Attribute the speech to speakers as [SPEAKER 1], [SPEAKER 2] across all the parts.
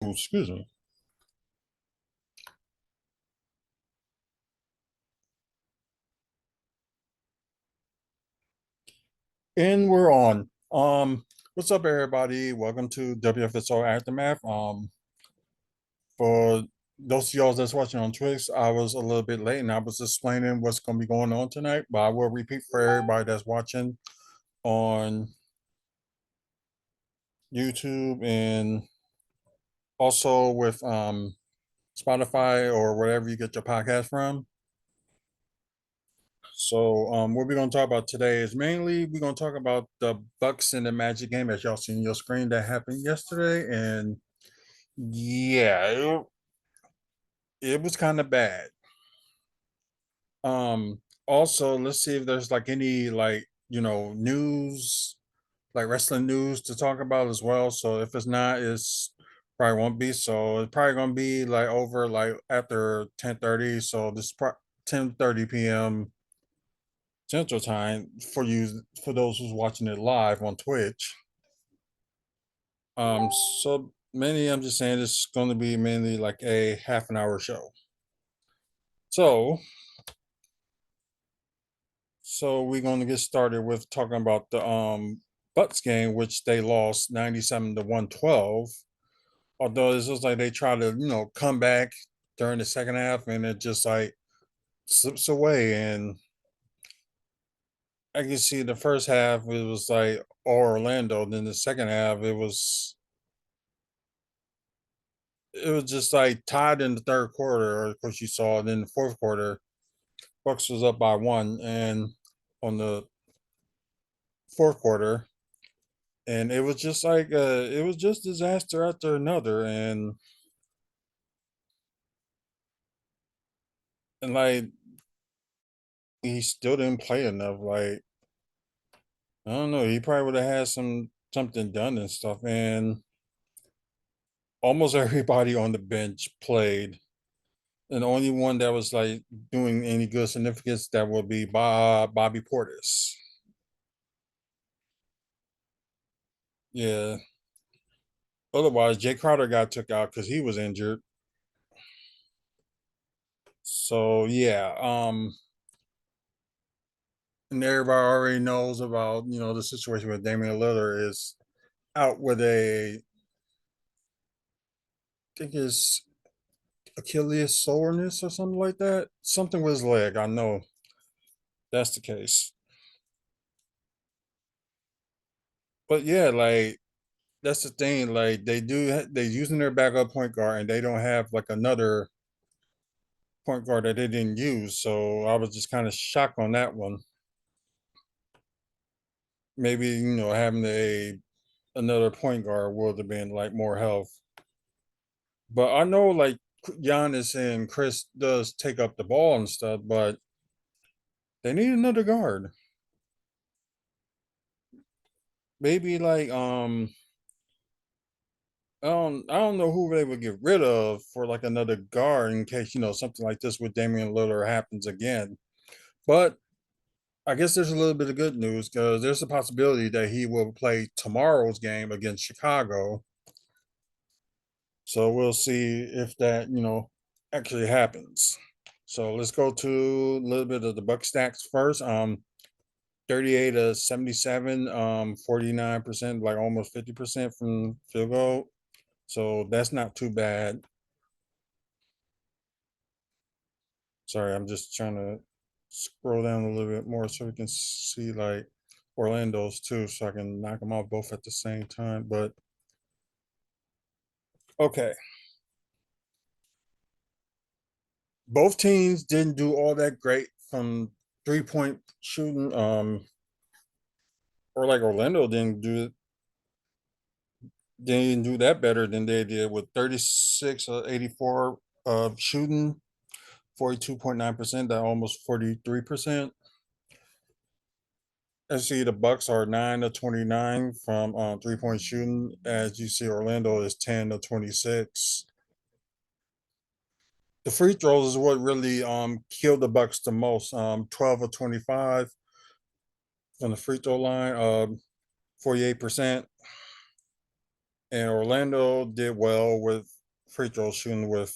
[SPEAKER 1] Excuse me. And we're on. What's up, everybody? Welcome to WFSO Aftermath. For those of y'all that's watching on Twitch, I was a little bit late and I was explaining what's going to be going on tonight, but I will repeat for everybody that's watching on YouTube and also with Spotify or wherever you get your podcast from. So, what we're going to talk about today is mainly we're going to talk about the Bucks and the Magic game, as y'all seen your screen, that happened yesterday. And yeah, it was kind of bad. Also, let's see if there's like any news, like wrestling news to talk about as well. So if it's not, it's probably won't be. So it's probably gonna be like over like after 10:30. So this 10:30 p.m. Central Time for you, for those who's watching it live on Twitch. So mainly I'm just saying it's going to be mainly like a half an hour show. So we're going to get started with talking about the Bucks game, which they lost 97 to 112. Although it's just like they try to come back during the second half, and it just like slips away. And I can see the first half it was like all Orlando. Then the second half it was just like tied in the third quarter. Of course, you saw. And then the fourth quarter, Bucks was up by one, and on the fourth quarter, and it was just like it was just disaster after another. And like he still didn't play enough. Like I don't know, he probably would have had something done and stuff. And almost everybody on the bench played, and the only one that was like doing any good significance that would be Bobby Portis. Yeah. Otherwise, Jay Crowder got took out because he was injured. So yeah, and everybody already knows about the situation with Damian Lillard is out with I think it's Achilles soreness or something like that. Something with his leg. I know that's the case. But yeah, like that's the thing. Like they're using their backup point guard, and they don't have like another point guard that they didn't use. So I was just kind of shocked on that one. Maybe having a another point guard would have been like more health. But I know like Giannis and Chris does take up the ball and stuff, but they need another guard. Maybe like I don't know who they would get rid of for like another guard in case something like this with Damian Lillard happens again. But I guess there's a little bit of good news because there's a possibility that he will play tomorrow's game against Chicago. So we'll see if that actually happens. So let's go to a little bit of the Buck stacks first. 38 to 77, 49%, like almost 50% from field goal. So that's not too bad. Sorry, I'm just trying to scroll down a little bit more so we can see like Orlando's too, so I can knock them off both at the same time. But okay, both teams didn't do all that great from 3-point shooting. Or like Orlando didn't do that better than they did with 36 or 84 shooting, 42.9%, that almost 43%. I see the Bucks are 9 to 29 from 3-point shooting. As you see, Orlando is 10 to 26. The free throws is what really killed the Bucks the most. 12 of 25 from the free throw line, 48%. And Orlando did well with free throw shooting with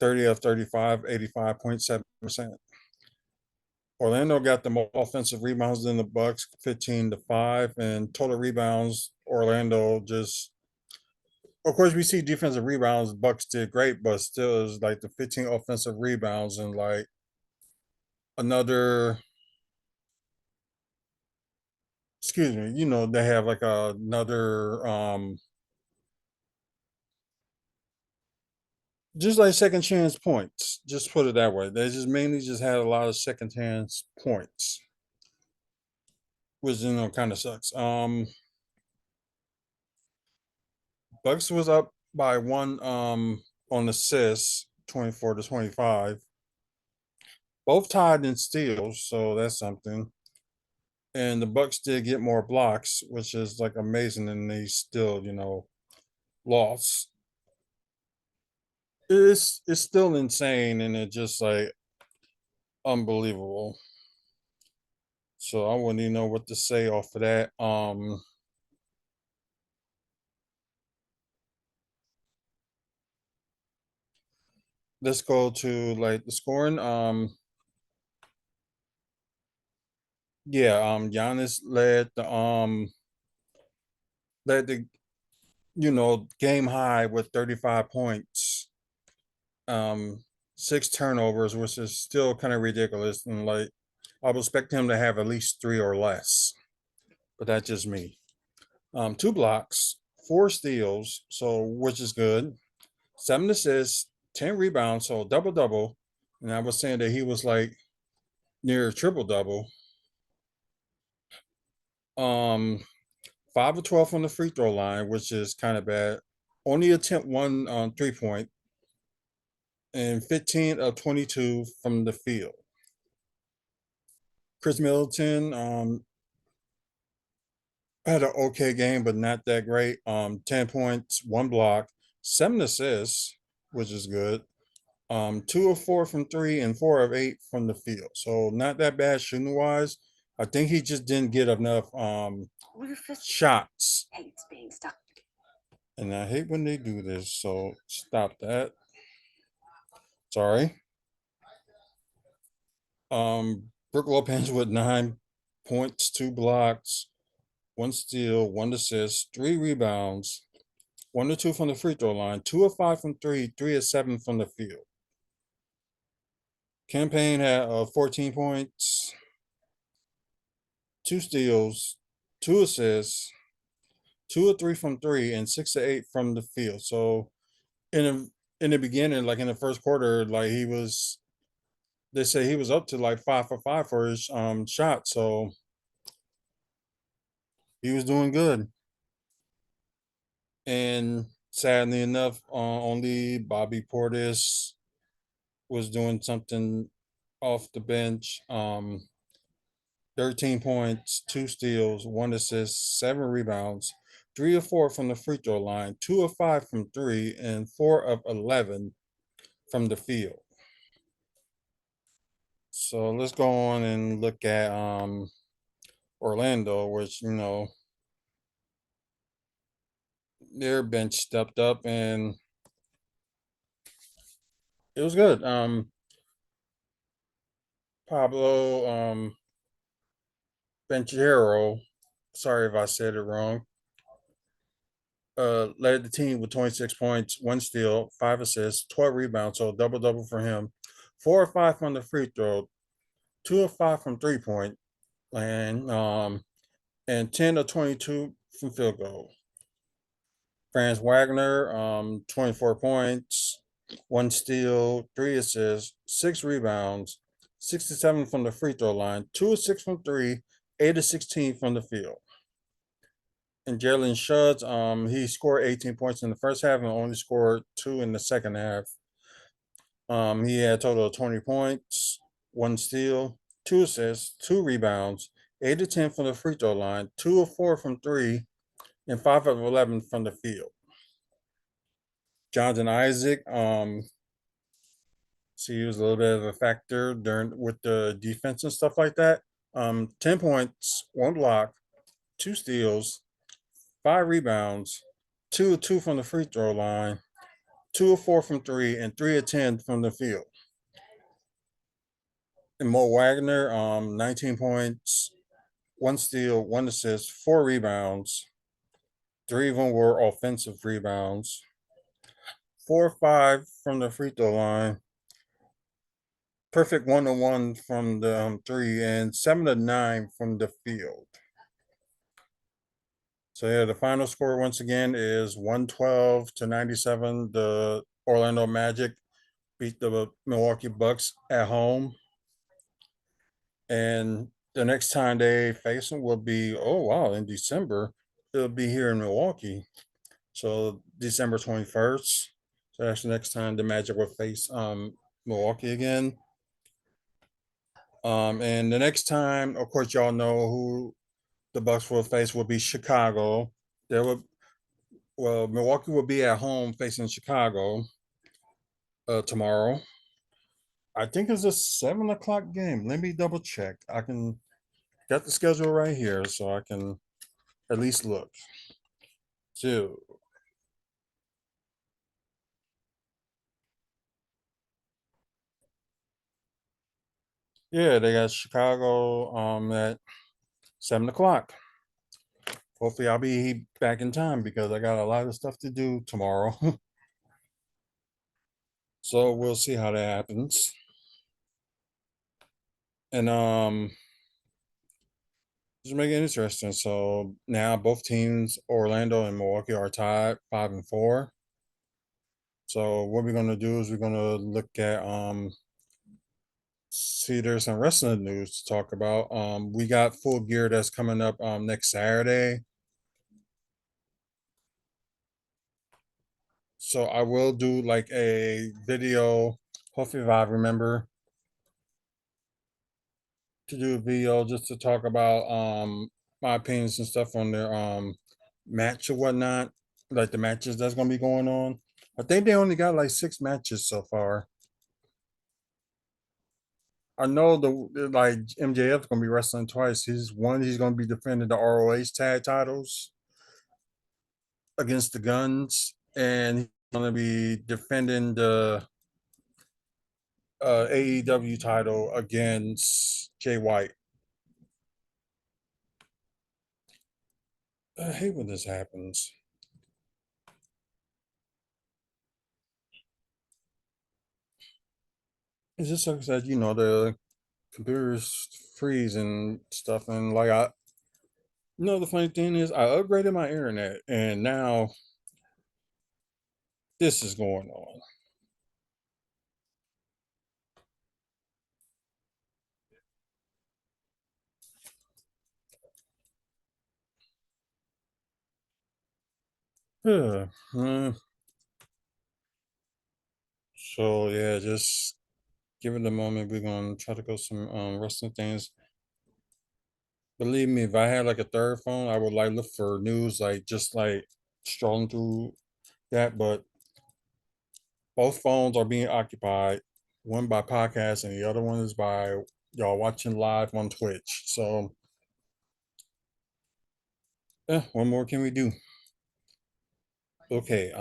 [SPEAKER 1] 30 of 35, 85.7%. Orlando got the more offensive rebounds than the Bucks, 15-5, and total rebounds. Orlando just, of course, we see defensive rebounds. Bucks did great, but still, is like the 15 offensive rebounds and like another. Excuse me, they have like another just like second chance points. Just put it that way. They just mainly just had a lot of second chance points, which kind of sucks. Bucks was up by one on assists, 24-25. Both tied in steals, so that's something. And the Bucks did get more blocks, which is like amazing, and they still, lost. It's still insane, and it's just like unbelievable. So I wouldn't even know what to say off of that. Let's go to like the scoring. Yeah, Giannis led the game high with 35 points, um, six turnovers, which is still kind of ridiculous. And like I would expect him to have at least three or less, but that's just me. Two blocks, four steals, so which is good. Seven assists, 10 rebounds, so double double. And I was saying that he was like near triple double. Um, 5 of 12 from the free throw line, which is kind of bad. Only attempt one 3 point, and 15 of 22 from the field. Chris Middleton had an okay game, but not that great. 10 points, one block, seven assists, which is good. 2 of 4 from three and 4 of 8 from the field. So not that bad shooting wise. I think he just didn't get enough shots. And I hate when they do this. So stop that. Sorry. Brook Lopez with 9 points, two blocks, one steal, one assist, three rebounds, 1 of 2 from the free throw line, 2 of 5 from three, 3 of 7 from the field. Campaign had 14 points, two steals, two assists, 2 of 3 from three, and 6 of 8 from the field. So in the beginning, like in the first quarter, like they say he was up to like 5 for 5 for his shot. So he was doing good. And sadly enough, only Bobby Portis was doing something off the bench. 13 points, two steals, one assist, seven rebounds, 3 of 4 from the free throw line, 2 of 5 from three, and 4 of 11 from the field. So let's go on and look at Orlando, which their bench stepped up and it was good. Pablo Benchero, sorry if I said it wrong, led the team with 26 points, one steal, five assists, 12 rebounds, so double double for him. 4 of 5 from the free throw, 2 of 5 from 3 point, and 10 of 22 from field goal. Franz Wagner, 24 points, one steal, three assists, six rebounds, 67 from the free throw line, 2 of 6 from three, 8 of 16 from the field. And Jalen Suggs, he scored 18 points in the first half and only scored two in the second half. He had a total of 20 points, one steal, two assists, two rebounds, 8 of 10 from the free throw line, 2 of 4 from three, and 5 of 11 from the field. Jonathan Isaac, see, he was a little bit of a factor during with the defense and stuff like that. 10 points, one block, two steals, five rebounds, 2 of 2 from the free throw line, 2 of 4 from three, and 3 of 10 from the field. And Mo Wagner, 19 points, 1 steal, 1 assist, 4 rebounds. 3 of them were offensive rebounds. 4 or 5 from the free throw line. Perfect 1-on-1 from the three, and 7 of 9 from the field. So yeah, the final score once again is 112-97. The Orlando Magic beat the Milwaukee Bucks at home. And the next time they face them will be, oh wow, in December. It'll be here in Milwaukee. So December 21st. So that's the next time the Magic will face Milwaukee again. And the next time, of course, y'all know who the Bucks will face will be Chicago. There will Milwaukee will be at home facing Chicago tomorrow. I think it's a 7 o'clock game. Let me double check. I can got the schedule right here, so I can at least look. So yeah, they got Chicago at 7 o'clock. Hopefully, I'll be back in time because I got a lot of stuff to do tomorrow. So we'll see how that happens. And just make it interesting. So now both teams, Orlando and Milwaukee, are tied 5-4. So what we're gonna do is we're gonna look at see there's some wrestling news to talk about. We got Full Gear that's coming up next Saturday. So I will do like a video. Hopefully, if I remember to do a video just to talk about my opinions and stuff on their match or whatnot, like the matches that's gonna be going on. I think they only got like 6 matches so far. I know the like MJF's gonna be wrestling twice. He's gonna be defending the ROH tag titles against the Guns, and he's gonna be defending the AEW title against Jay White. I hate when this happens. It just sucks that the computers freeze and stuff, and like the funny thing is I upgraded my internet, and now this is going on. Yeah. So yeah, just give it a moment. We're gonna try to go some wrestling things. Believe me, if I had like a third phone, I would like look for news, like just like strolling through that. But both phones are being occupied, one by podcast and the other one is by y'all watching live on Twitch. So what more can we do? Okay.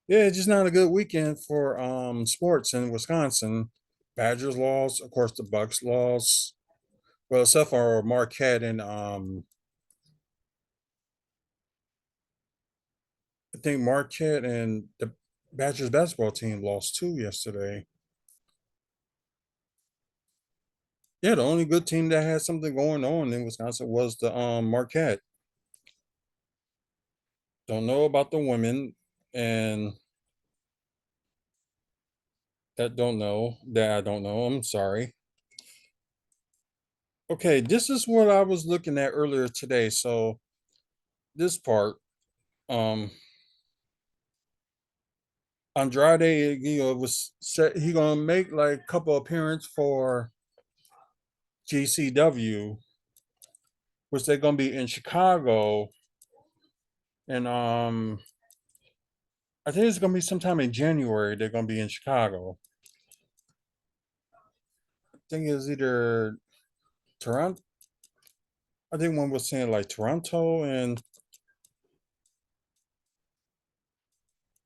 [SPEAKER 1] Yeah, it's just not a good weekend for sports in Wisconsin. Badgers lost, of course the Bucks lost. Well, except for Marquette and I think Marquette and the Badgers basketball team lost too yesterday. Yeah, the only good team that had something going on in Wisconsin was the Marquette. Don't know about the women, and that I don't know. I'm sorry. Okay, this is what I was looking at earlier today. So this part, um, Andrade, was said he gonna make like a couple appearance for GCW, which they're gonna be in Chicago, and I think it's gonna be sometime in January. They're gonna be in Chicago. I think it's either Toronto. I think one was saying like Toronto and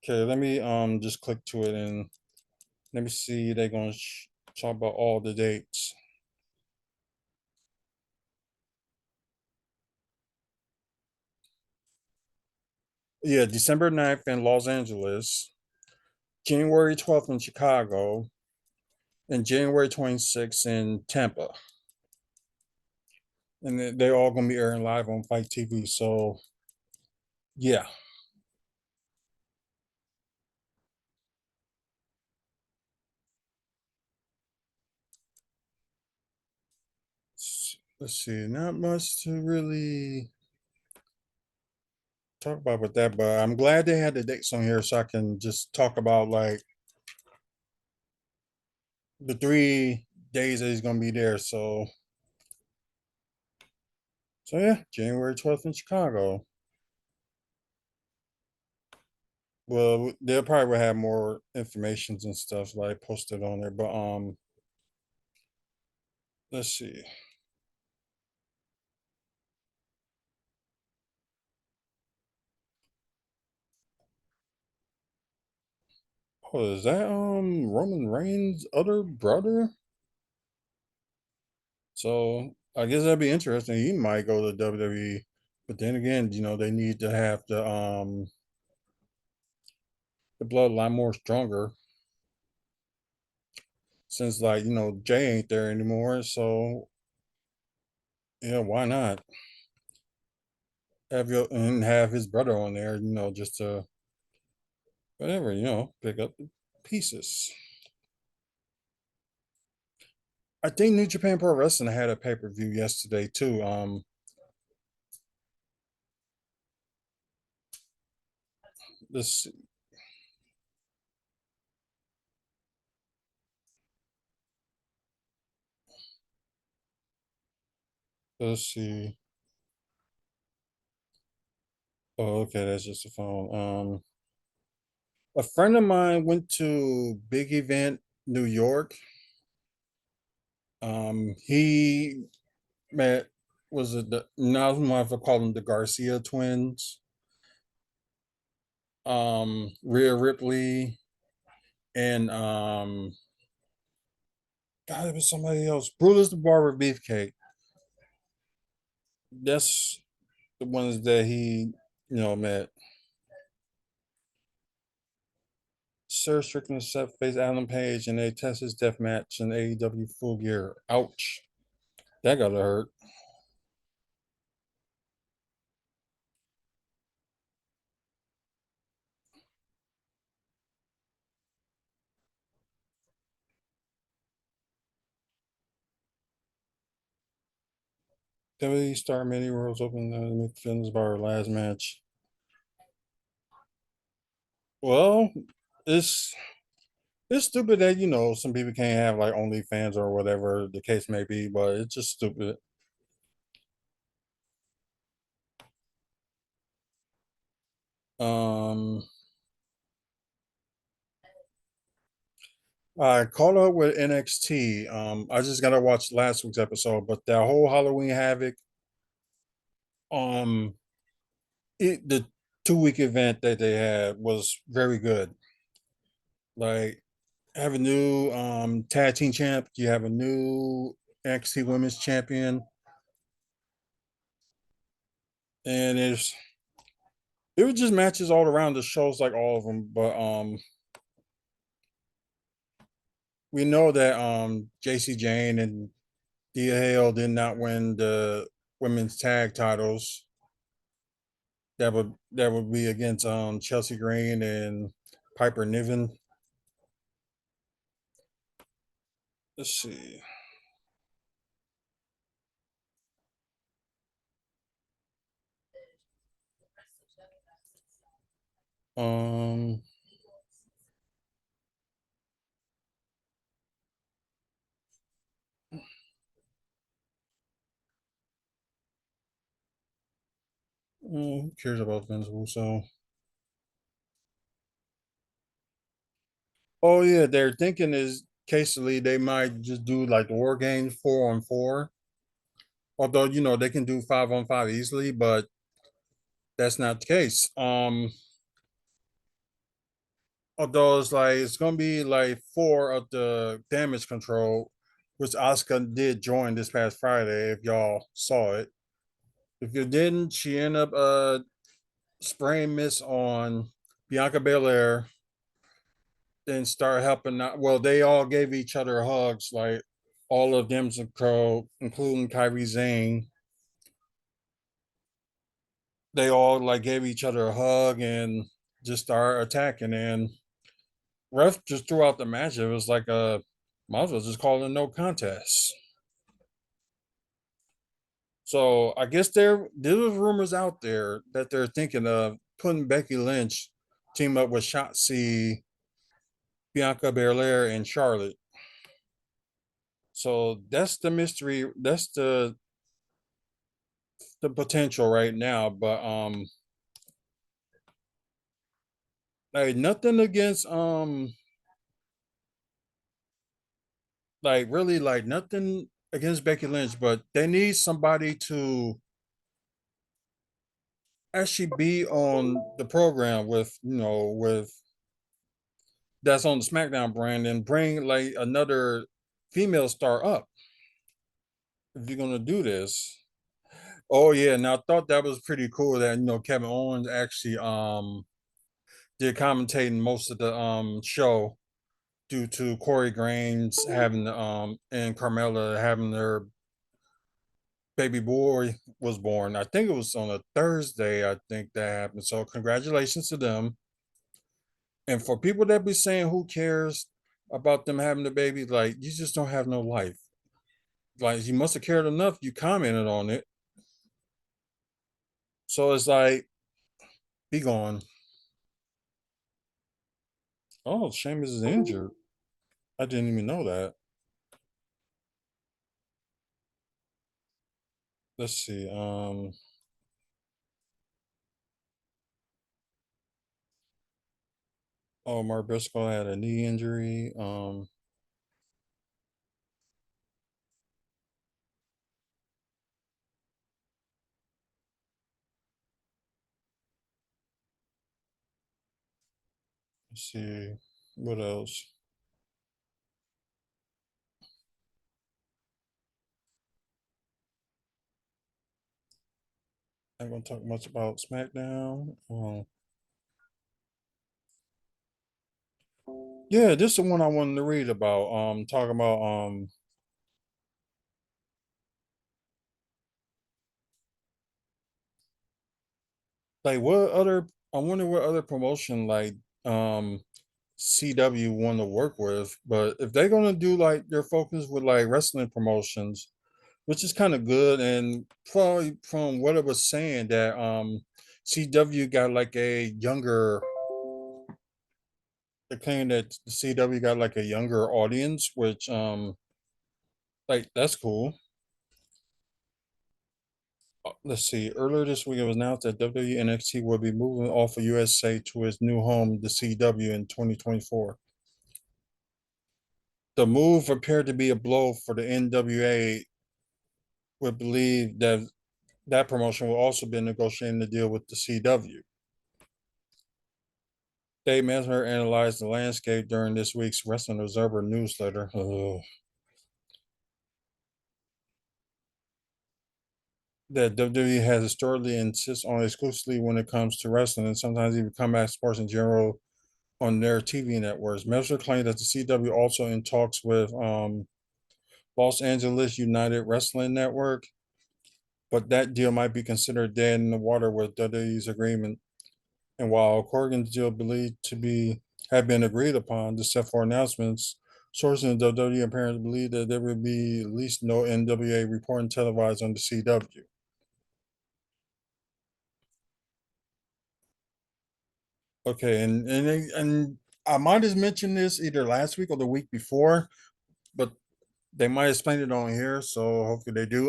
[SPEAKER 1] Okay, let me just click to it and let me see. They're gonna talk about all the dates. Yeah, December 9th in Los Angeles, January 12th in Chicago, and January 26th in Tampa. And they're all gonna be airing live on Fight TV. So yeah, let's see, not much to really talk about with that, but I'm glad they had the dates on here so I can just talk about like the 3 days that he's gonna be there. So yeah, January 12th in Chicago. Well, they'll probably have more informations and stuff like posted on there. But let's see. Oh, is that Roman Reigns' other brother? So I guess that'd be interesting. He might go to WWE, but then again, they need to have the bloodline more stronger since like Jay ain't there anymore. So yeah, why not have his brother on there? Just to whatever pick up the pieces. I think New Japan Pro Wrestling had a pay per view yesterday too. Let's let's see. Oh, okay, that's just a phone. A friend of mine went to big event New York. He met was it the now I don't know if I call them the Garcia twins. Rhea Ripley and God, it was somebody else. Brutus the Barber Beefcake. That's the ones that he met. Sir Strickland set face Adam Page in a Texas death match in AEW Full Gear. Ouch. That gotta hurt. WWE Star Mini Worlds Open McFinn's Bar last match. Well, it's it's stupid that some people can't have like OnlyFans or whatever the case may be, but it's just stupid. Um, I caught up with NXT. I just gotta watch last week's episode, but that whole Halloween Havoc, um, the 2 week event that they had was very good. Like, have a new tag team champ. You have a new NXT Women's Champion, and it was just matches all around. The shows like all of them, but we know that JC Jane and Thea Hale did not win the women's tag titles. That would be against Chelsea Green and Piper Niven. Let's see. Um, who cares about Vince Russo? Oh yeah, they're thinking is Casely they might just do like the war games 4-on-4. Although they can do 5-on-5 easily, but that's not the case. Although it's like it's gonna be like four of the damage control, which Asuka did join this past Friday. If y'all saw it, if you didn't, she ended up spraying mist on Bianca Belair, then start helping out. Well, they all gave each other hugs, like all of them, control, including Kyrie Zane. They all like gave each other a hug and just started attacking. And ref just throughout the match, it was like a might as well just call it a no contest. So I guess there was rumors out there that they're thinking of putting Becky Lynch team up with Shotzi, Bianca Belair, and Charlotte. So that's the mystery. That's the potential right now. But like nothing against like really like nothing against Becky Lynch, but they need somebody to actually be on the program with with that's on the SmackDown brand and bring like another female star up if you're gonna do this. Oh yeah, now I thought that was pretty cool that Kevin Owens actually did commentating most of the show due to Corey Graves having and Carmella having their baby boy was born. I think it was on a Thursday, I think that happened. So congratulations to them. And for people that be saying who cares about them having the baby, like you just don't have no life. Like you must have cared enough, you commented on it. So it's like, be gone. Oh, Sheamus is injured. I didn't even know that. Let's see. Oh, Mark Briscoe had a knee injury. Let's see. What else? I'm gonna talk much about SmackDown. Yeah, this is the one I wanted to read about. Talking about like what other I wonder what other promotion like CW want to work with, but if they're gonna do like their focus with like wrestling promotions, which is kind of good, and probably from what it was saying that CW got like a younger, they're claiming that the CW got like a younger audience, which like that's cool. Let's see. Earlier this week, it was announced that WWE NXT will be moving off of USA to its new home, the CW, in 2024. The move appeared to be a blow for the NWA, would believe that that promotion will also be negotiating the deal with the CW. Dave Mesmer analyzed the landscape during this week's Wrestling Observer newsletter. That WWE has historically insisted on exclusively when it comes to wrestling and sometimes even combat sports in general on their TV networks. Messer claimed that the CW also in talks with Los Angeles United Wrestling Network, but that deal might be considered dead in the water with WWE's agreement. And while Corgan's deal believed to be had been agreed upon, the set for announcements, sources in WWE apparently believe that there would be at least no NWA reporting televised on the CW. Okay, and I might have mentioned this either last week or the week before, but they might explain it on here, so hopefully they do.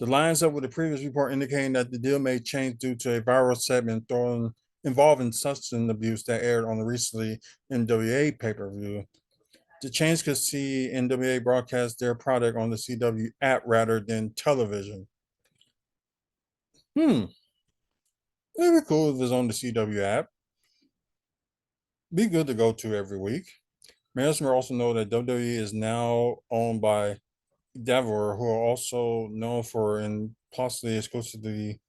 [SPEAKER 1] The lines up with the previous report indicating that the deal may change due to a viral segment thrown involving substance abuse that aired on the recently NWA pay-per-view. The change could see NWA broadcast their product on the CW app rather than television. Hmm, it'd be cool if it's on the CW app. Be good to go to every week. Management also know that WWE is now owned by Devor, who are also known for and possibly exclusively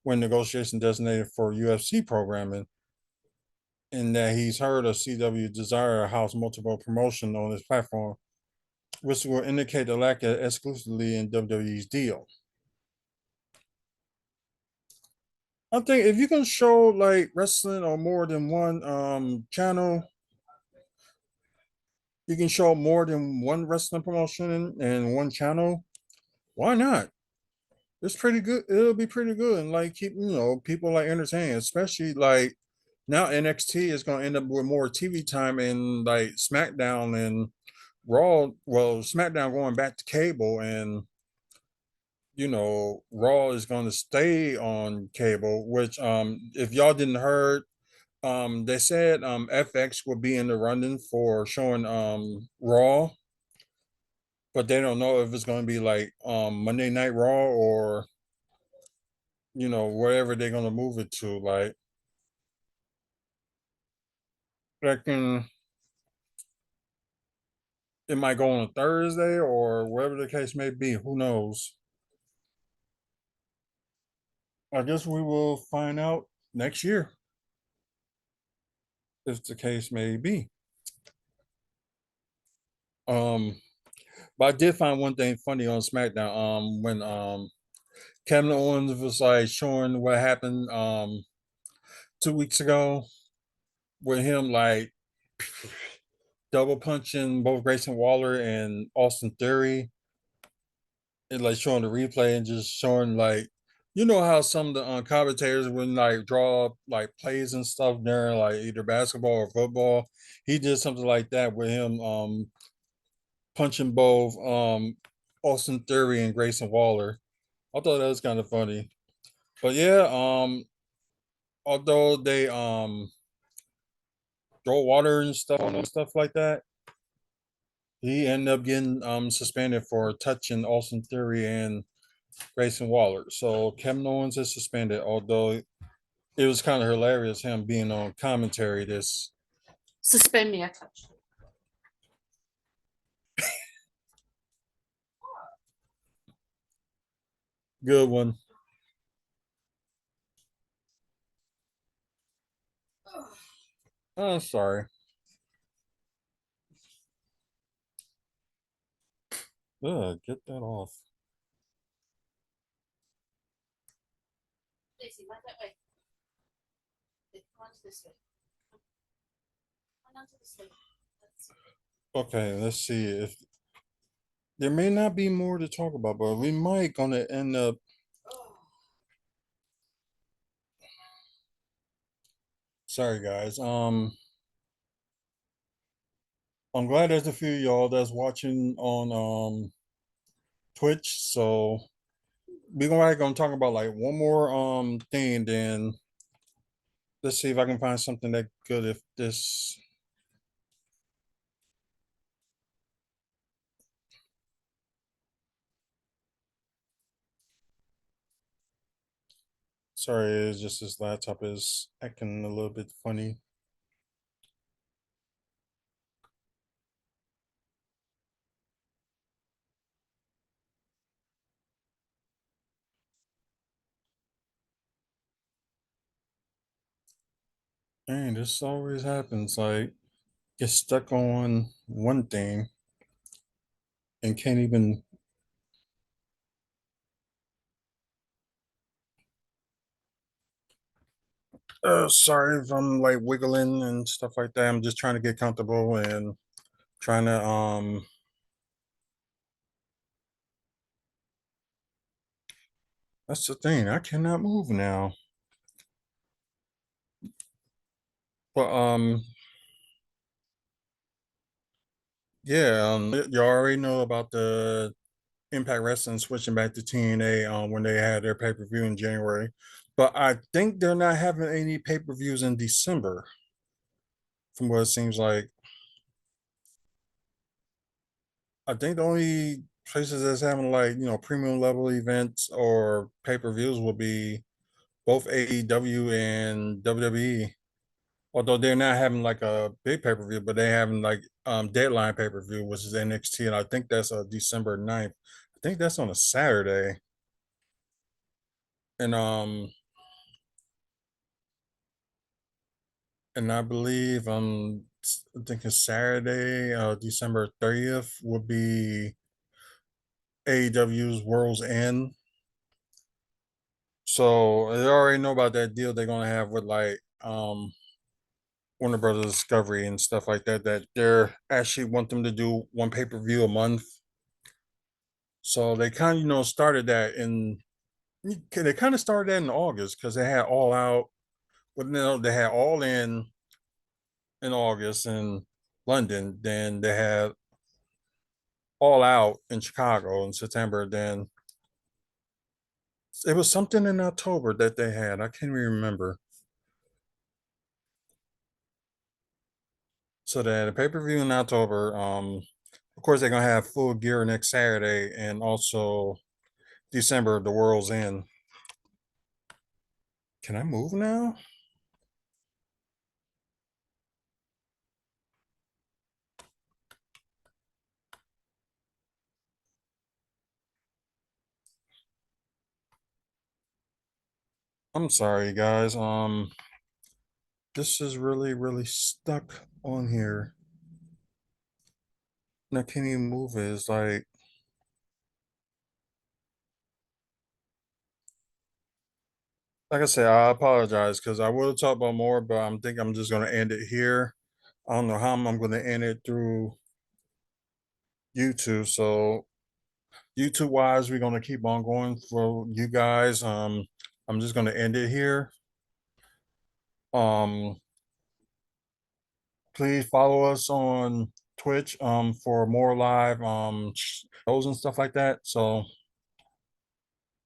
[SPEAKER 1] when negotiation designated for UFC programming, and that he's heard of CW desire to house multiple promotion on his platform, which will indicate the lack of exclusivity in WWE's deal. I think if you can show like wrestling on more than one channel, you can show more than one wrestling promotion and one channel. Why not? It's pretty good. It'll be pretty good and like keep people like entertained, especially like now NXT is going to end up with more TV time and like SmackDown and Raw. Well, SmackDown going back to cable and Raw is going to stay on cable. Which if y'all didn't heard, they said FX will be in the running for showing Raw, but they don't know if it's going to be like Monday Night Raw or wherever they're going to move it to. Like reckon it might go on a Thursday or wherever the case may be. Who knows? I guess we will find out next year if the case may be. Um, but I did find one thing funny on SmackDown. When Kevin Owens was like showing what happened 2 weeks ago with him like double punching both Grayson Waller and Austin Theory, and like showing the replay and just showing like how some of the commentators would like draw up like plays and stuff during like either basketball or football. He did something like that with him punching both Austin Theory and Grayson Waller. I thought that was kind of funny. But yeah, although they throw water and stuff on him, stuff like that, he ended up getting suspended for touching Austin Theory and Grayson Waller. So Kevin Owens is suspended, although it was kind of hilarious him being on commentary. This
[SPEAKER 2] Suspend me, I touched it.
[SPEAKER 1] good one. Oh, sorry. Get that off.
[SPEAKER 2] Daisy, right that way. Come on to this way. Come on to this way.
[SPEAKER 1] Okay, let's see if there may not be more to talk about, but we might gonna end up. Sorry, guys. I'm glad there's a few of y'all that's watching on Twitch. So we're gonna talk about like one more thing, then let's see if I can find something that good. If this, sorry, it's just this laptop is acting a little bit funny. And this always happens. Like get stuck on one thing and can't even. Sorry if I'm like wiggling and stuff like that. I'm just trying to get comfortable and trying to That's the thing. I cannot move now. But yeah, you already know about the Impact Wrestling switching back to TNA when they had their pay-per-view in January. But I think they're not having any pay-per-views in December, from what it seems like. I think the only places that's having like, premium level events or pay-per-views will be both AEW and WWE. Although they're not having like a big pay per view, but they having like deadline pay per view, which is NXT, and I think that's December 9th. I think that's on a Saturday, and I believe I think it's Saturday, December 30th would be AEW's World's End. So they already know about that deal they're gonna have with like Warner Brothers Discovery and stuff like that. That they're actually want them to do one pay per view a month. So they kind of started that in they kind of started that in August because they had All Out. But they had All in August in London. Then they had All Out in Chicago in September. Then it was something in October that they had. I can't even remember. So they had a pay per view in October. Of course, they're gonna have Full Gear next Saturday, and also December, The World's End. Can I move now? I'm sorry, guys. This is really stuck on here. And I can't even move it. It's like I said, I apologize because I would have talked about more, but I'm think I'm just gonna end it here. I don't know how I'm gonna end it through YouTube. So YouTube wise, we're gonna keep on going for you guys. I'm just gonna end it here. Um, please follow us on Twitch for more live shows and stuff like that. So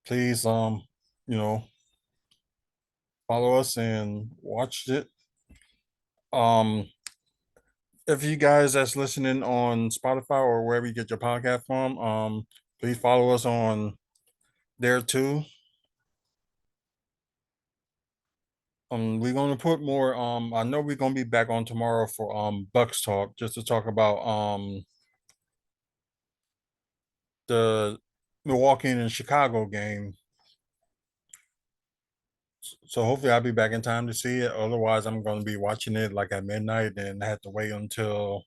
[SPEAKER 1] please you know follow us and watch it. Um, if you guys that's listening on Spotify or wherever you get your podcast from, please follow us on there too. We're gonna put more. I know we're gonna be back on tomorrow for Bucks talk, just to talk about the Milwaukee and Chicago game. So hopefully I'll be back in time to see it. Otherwise, I'm gonna be watching it like at midnight, and I have to wait until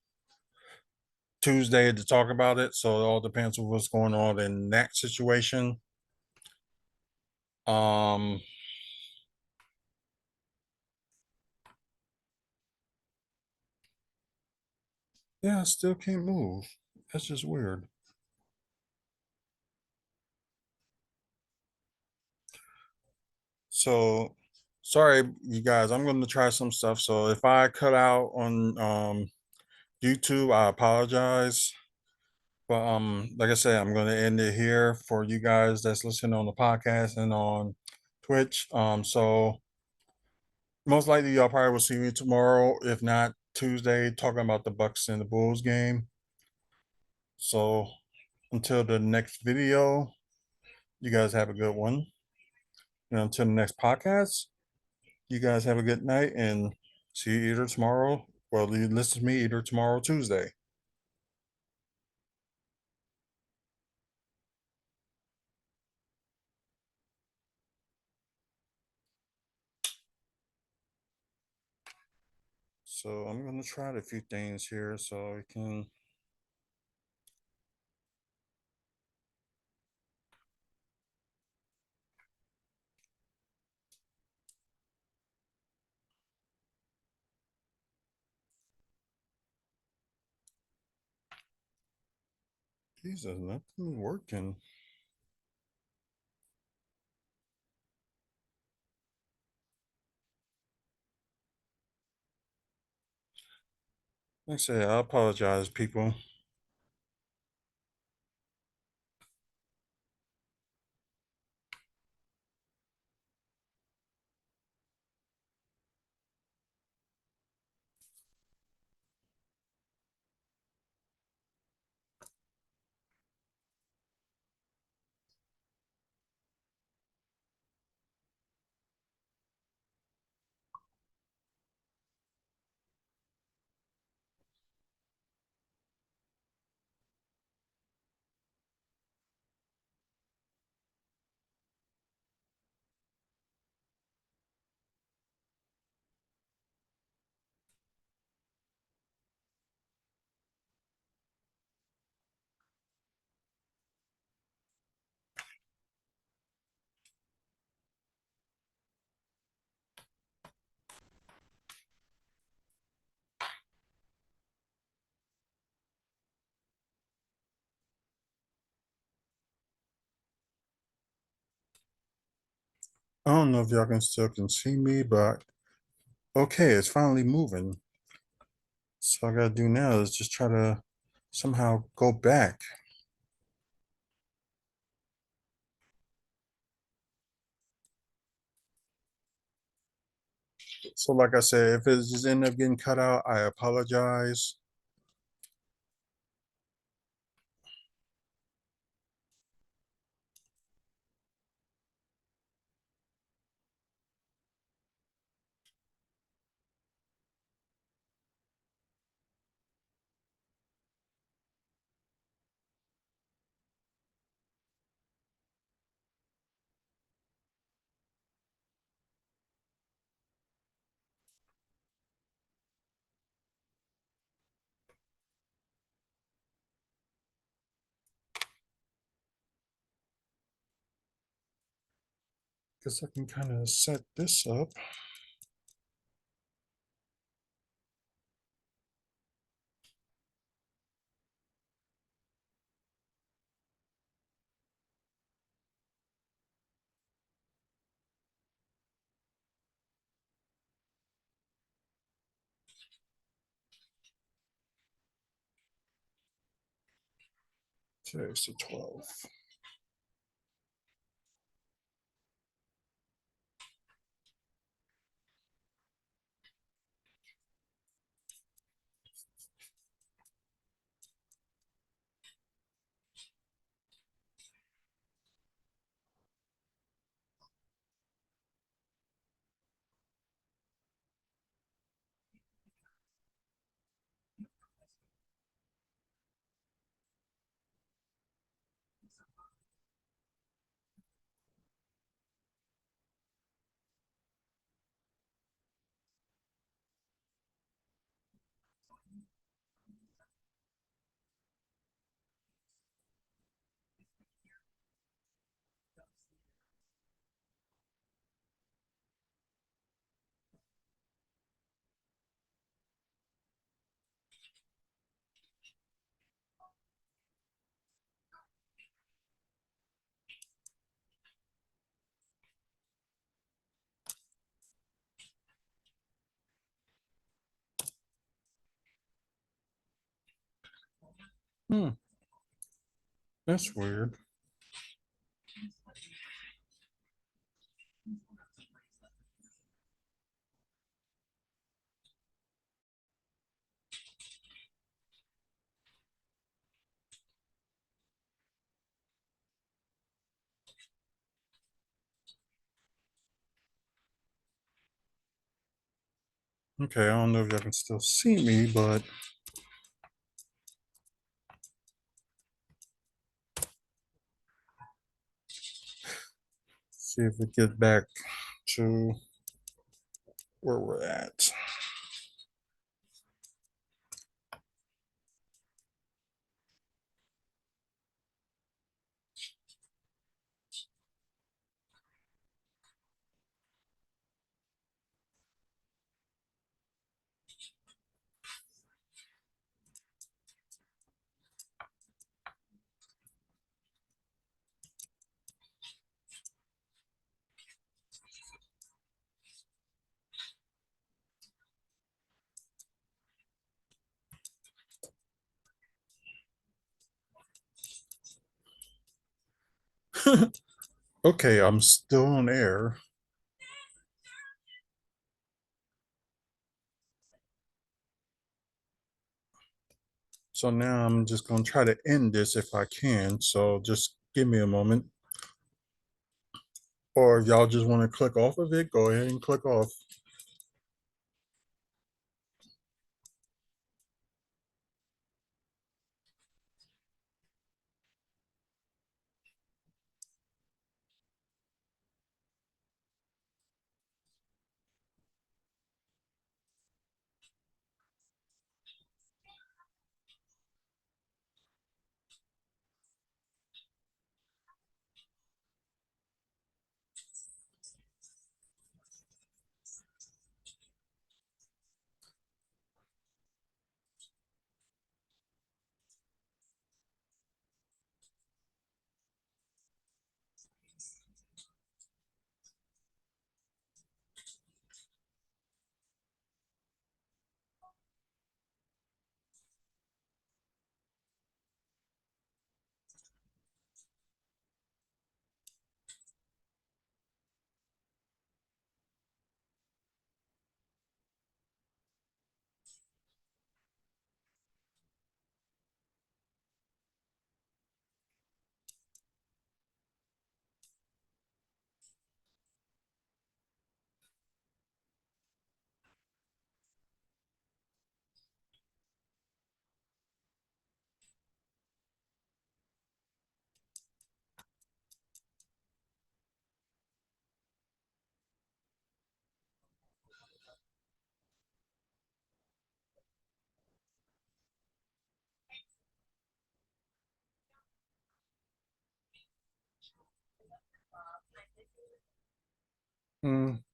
[SPEAKER 1] Tuesday to talk about it. So it all depends on what's going on in that situation. Um, yeah, I still can't move. That's just weird. So sorry, you guys. I'm going to try some stuff. So if I cut out on YouTube, I apologize. But like I said, I'm going to end it here for you guys that's listening on the podcast and on Twitch. So most likely y'all probably will see me tomorrow, if not Tuesday, talking about the Bucks and the Bulls game. So until the next video, you guys have a good one. And until the next podcast, you guys have a good night and see you either tomorrow. Well, you listen to me either tomorrow or Tuesday. So I'm gonna try a few things here so I can. Jesus, nothing working. Like I said, I apologize, people. I don't know if y'all can still can see me, but okay, it's finally moving. So all I gotta do now is just try to somehow go back. So like I said, if it just end up getting cut out, I apologize. Guess I can kind of set this up. Today's the 12th. Hmm, that's weird. Okay, I don't know if y'all can still see me, but see if we get back to where we're at. Okay, I'm still on air. So now I'm just going to try to end this if I can. So just give me a moment. Or if y'all just want to click off of it, go ahead and click off.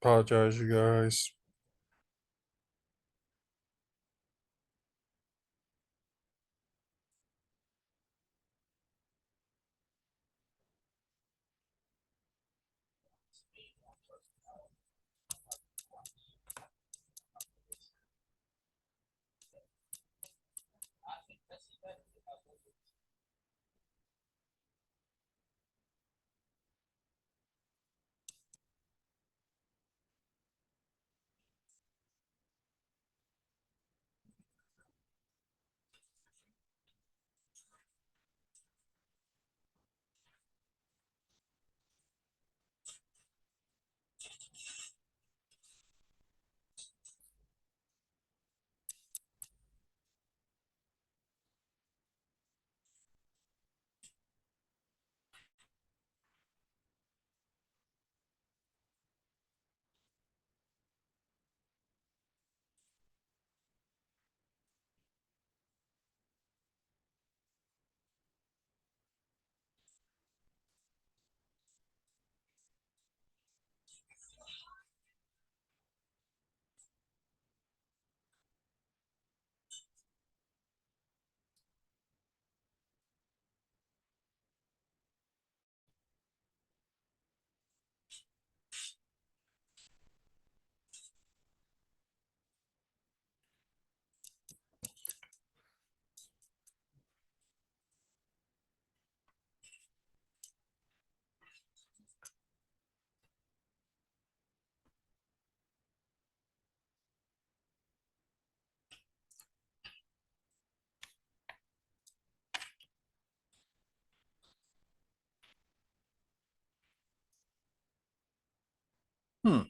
[SPEAKER 1] Apologize, you guys. Hmm.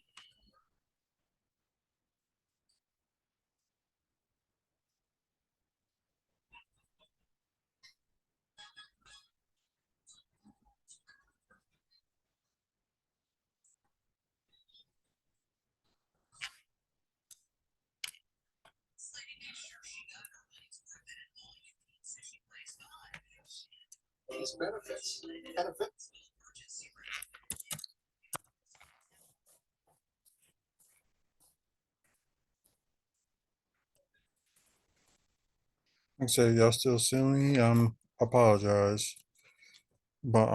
[SPEAKER 1] Like I said, y'all still see me. Apologize. But